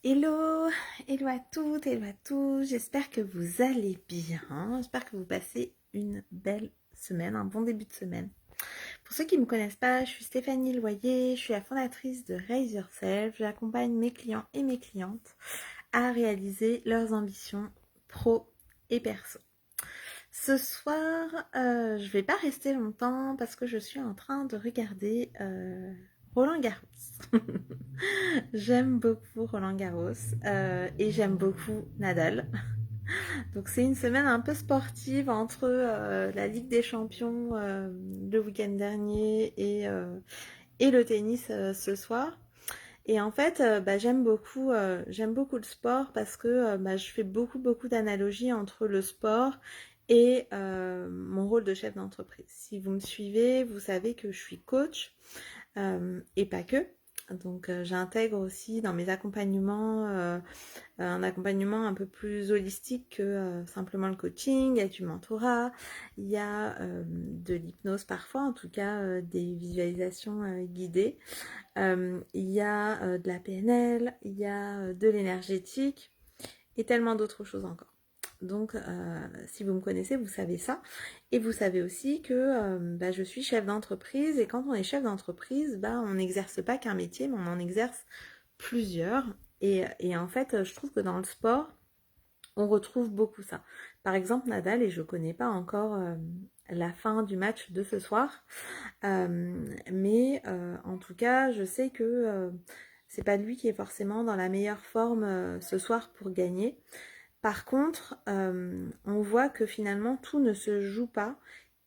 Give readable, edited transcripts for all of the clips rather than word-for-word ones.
Hello, hello à toutes, hello à tous, j'espère que vous allez bien, j'espère que vous passez une belle semaine, un bon début de semaine. Pour ceux qui ne me connaissent pas, je suis Stéphanie Loyer, je suis la fondatrice de Raise Yourself, j'accompagne mes clients et mes clientes à réaliser leurs ambitions pro et perso. Ce soir, je vais pas rester longtemps parce que je suis en train de regarder Roland Garros. J'aime beaucoup Roland Garros et j'aime beaucoup Nadal. Donc c'est une semaine un peu sportive entre la Ligue des Champions le week-end dernier et le tennis ce soir. Et en fait, j'aime beaucoup le sport parce que je fais beaucoup d'analogies entre le sport et mon rôle de chef d'entreprise. Si vous me suivez, vous savez que je suis coach et pas que. Donc j'intègre aussi dans mes accompagnements un accompagnement un peu plus holistique que simplement le coaching. Il y a du mentorat, il y a de l'hypnose parfois, en tout cas des visualisations guidées. Il y a de la PNL, il y a de l'énergétique et tellement d'autres choses encore. Donc, si vous me connaissez, vous savez ça. Et vous savez aussi que je suis chef d'entreprise. Et quand on est chef d'entreprise, on n'exerce pas qu'un métier, mais on en exerce plusieurs. Et en fait, je trouve que dans le sport, on retrouve beaucoup ça. Par exemple, Nadal, et je ne connais pas encore la fin du match de ce soir, mais en tout cas, je sais que c'est pas lui qui est forcément dans la meilleure forme ce soir pour gagner. Par contre, on voit que finalement tout ne se joue pas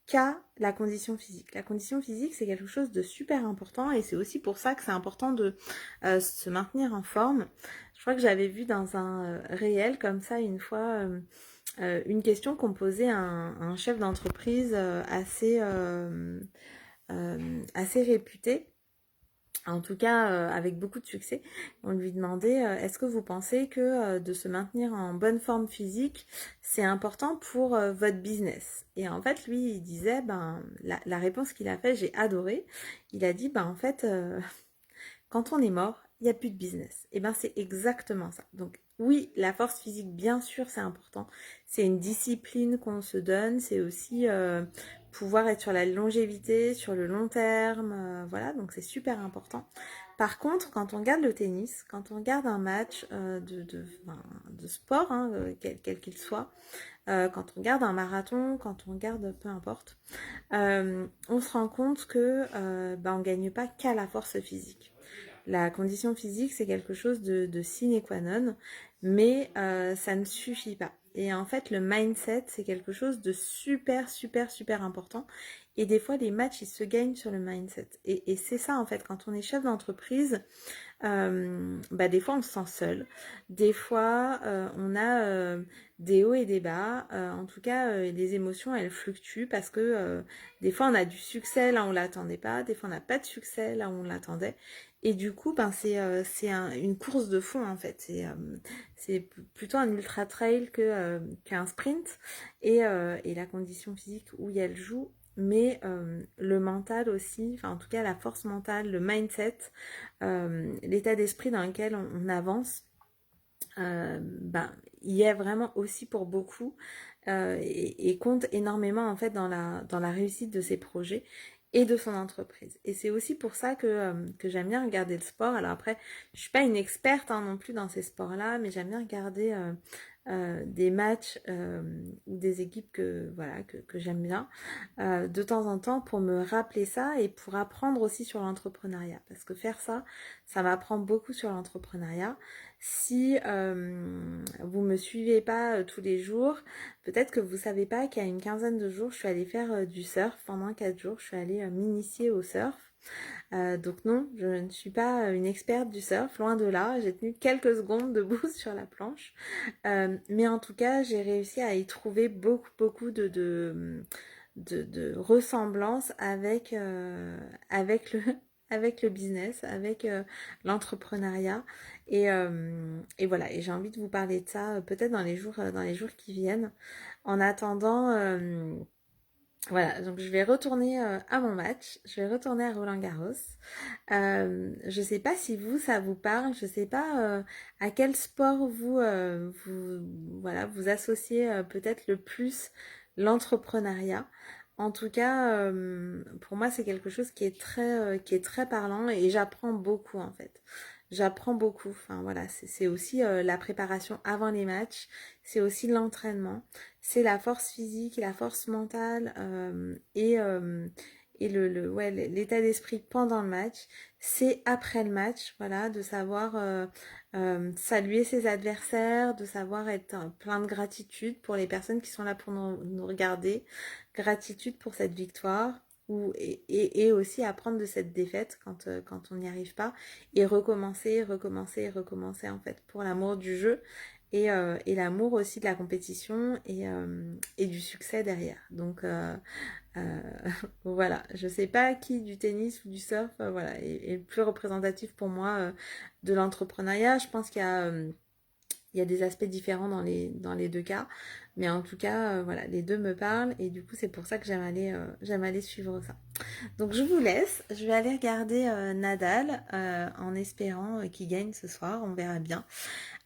qu'à la condition physique. La condition physique, c'est quelque chose de super important et c'est aussi pour ça que c'est important de se maintenir en forme. Je crois que j'avais vu dans un réel comme ça une fois une question qu'on posait à un chef d'entreprise assez réputé, en tout cas avec beaucoup de succès. On lui demandait est-ce que vous pensez que de se maintenir en bonne forme physique, c'est important pour votre business? Et en fait, lui, il disait, la réponse qu'il a fait, j'ai adoré. Il a dit, en fait, quand on est mort, il n'y a plus de business. Et c'est exactement ça. Donc oui, la force physique, bien sûr, c'est important. C'est une discipline qu'on se donne. C'est aussi pouvoir être sur la longévité, sur le long terme. Voilà, donc c'est super important. Par contre, quand on regarde le tennis, quand on regarde un match de sport, hein, quel qu'il soit, quand on regarde un marathon, quand on regarde peu importe, on se rend compte que on ne gagne pas qu'à la force physique. La condition physique, c'est quelque chose de sine qua non, mais ça ne suffit pas. Et en fait, le mindset, c'est quelque chose de super important. Et des fois, les matchs, ils se gagnent sur le mindset. Et c'est ça, en fait, quand on est chef d'entreprise, des fois on se sent seul, des fois on a des hauts et des bas, en tout cas les émotions elles fluctuent parce que des fois on a du succès là on l'attendait pas, des fois on n'a pas de succès là où on l'attendait et du coup une course de fond en fait, c'est plutôt un ultra trail qu'un sprint et la condition physique où elle joue mais le mental aussi, enfin en tout cas la force mentale, le mindset, l'état d'esprit dans lequel on avance, il y a vraiment aussi pour beaucoup et compte énormément en fait dans la réussite de ses projets et de son entreprise. Et c'est aussi pour ça que j'aime bien regarder le sport. Alors après, je suis pas une experte non plus dans ces sports-là, mais j'aime bien regarder des matchs ou des équipes que j'aime bien de temps en temps pour me rappeler ça et pour apprendre aussi sur l'entrepreneuriat. Parce que faire ça, ça m'apprend beaucoup sur l'entrepreneuriat. Si vous me suivez pas tous les jours, peut-être que vous savez pas qu'il y a une quinzaine de jours, je suis allée faire du surf. Pendant 4 jours, je suis allée m'initier au surf. Donc non, je ne suis pas une experte du surf, loin de là. J'ai tenu quelques secondes debout sur la planche. Mais en tout cas, j'ai réussi à y trouver beaucoup de ressemblances avec avec le business, avec l'entrepreneuriat. Et voilà, et j'ai envie de vous parler de ça peut-être dans les jours qui viennent. En attendant, Voilà, donc je vais retourner à mon match, je vais retourner à Roland-Garros. Je sais pas si vous, ça vous parle, je sais pas à quel sport voilà, vous associez peut-être le plus l'entrepreneuriat. En tout cas, pour moi, c'est quelque chose qui est très parlant et j'apprends beaucoup en fait. J'apprends beaucoup. Enfin voilà, c'est aussi la préparation avant les matchs, c'est aussi l'entraînement, c'est la force physique et la force mentale et ouais, l'état d'esprit pendant le match. C'est après le match, voilà, de savoir saluer ses adversaires, de savoir être plein de gratitude pour les personnes qui sont là pour nous regarder, gratitude pour cette victoire. Et aussi apprendre de cette défaite quand on n'y arrive pas et recommencer, recommencer, recommencer en fait pour l'amour du jeu et l'amour aussi de la compétition et du succès derrière. Donc euh, voilà, je sais pas qui du tennis ou du surf voilà, est le plus représentatif pour moi de l'entrepreneuriat. Je pense il y a des aspects différents dans les deux cas, mais en tout cas, voilà, les deux me parlent et du coup, c'est pour ça que j'aime aller suivre ça. Donc je vous laisse, je vais aller regarder Nadal en espérant qu'il gagne ce soir, on verra bien.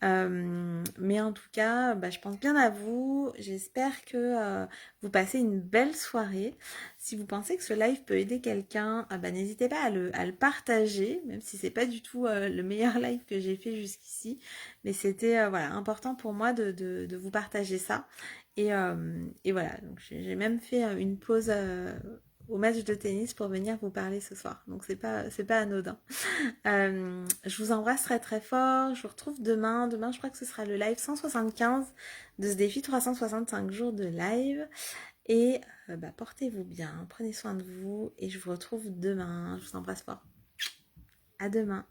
Mais en tout cas, bah, je pense bien à vous. J'espère que vous passez une belle soirée. Si vous pensez que ce live peut aider quelqu'un, bah, n'hésitez pas à le partager, même si c'est pas du tout le meilleur live que j'ai fait jusqu'ici. Mais c'était voilà, important pour moi de vous partager ça. Et voilà, donc j'ai même fait une pause au match de tennis pour venir vous parler ce soir. Donc c'est pas anodin. Je vous embrasse très très fort. Je vous retrouve demain. Demain, je crois que ce sera le live 175 de ce défi 365 jours de live. Et bah, portez-vous bien, prenez soin de vous et je vous retrouve demain. Je vous embrasse fort. À demain.